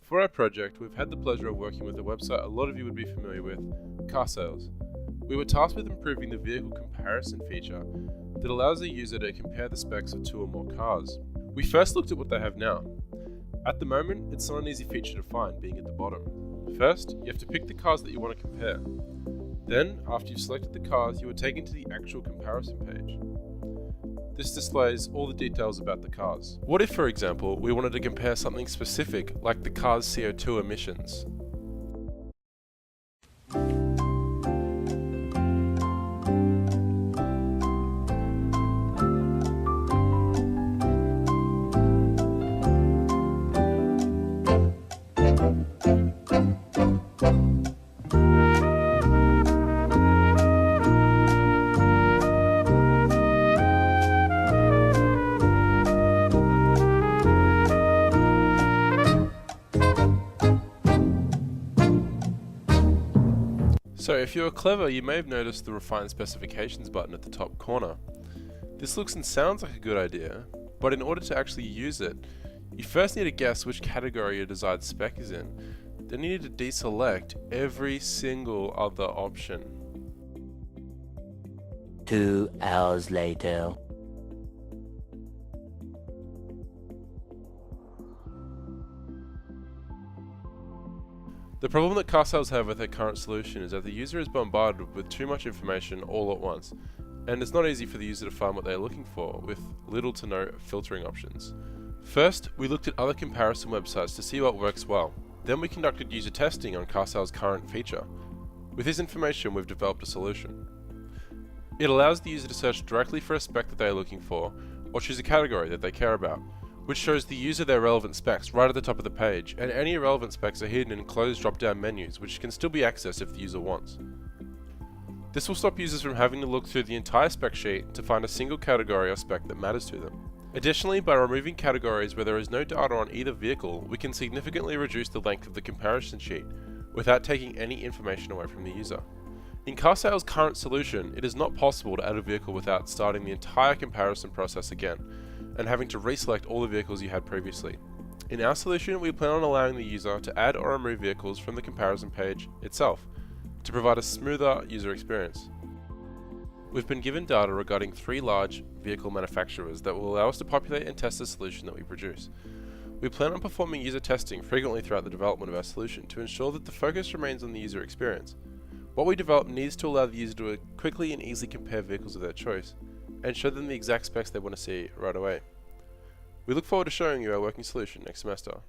For our project, we've had the pleasure of working with a website a lot of you would be familiar with, Carsales. We were tasked with improving the vehicle comparison feature that allows a user to compare the specs of two or more cars. We first looked at what they have now. At the moment, it's not an easy feature to find, being at the bottom. First, you have to pick the cars that you want to compare. Then, after you've selected the cars, you are taken to the actual comparison page. This displays all the details about the cars. What if, for example, we wanted to compare something specific, like the car's CO2 emissions? So if you're clever, you may have noticed the Refine Specifications button at the top corner. This looks and sounds like a good idea, but in order to actually use it, you first need to guess which category your desired spec is in. Then you need to deselect every single other option. 2 hours later. The problem that Carsales have with their current solution is that the user is bombarded with too much information all at once, and it's not easy for the user to find what they're looking for, with little to no filtering options. First, we looked at other comparison websites to see what works well. Then we conducted user testing on Carsales' current feature. With this information, we've developed a solution. It allows the user to search directly for a spec that they are looking for, or choose a category that they care about, which shows the user their relevant specs right at the top of the page, and any irrelevant specs are hidden in closed drop-down menus, which can still be accessed if the user wants. This will stop users from having to look through the entire spec sheet to find a single category or spec that matters to them. Additionally, by removing categories where there is no data on either vehicle, we can significantly reduce the length of the comparison sheet without taking any information away from the user. In Carsales' current solution, it is not possible to add a vehicle without starting the entire comparison process again, and having to reselect all the vehicles you had previously. In our solution, we plan on allowing the user to add or remove vehicles from the comparison page itself, to provide a smoother user experience. We've been given data regarding 3 large vehicle manufacturers that will allow us to populate and test the solution that we produce. We plan on performing user testing frequently throughout the development of our solution to ensure that the focus remains on the user experience. What we develop needs to allow the user to quickly and easily compare vehicles of their choice, and show them the exact specs they want to see right away. We look forward to showing you our working solution next semester.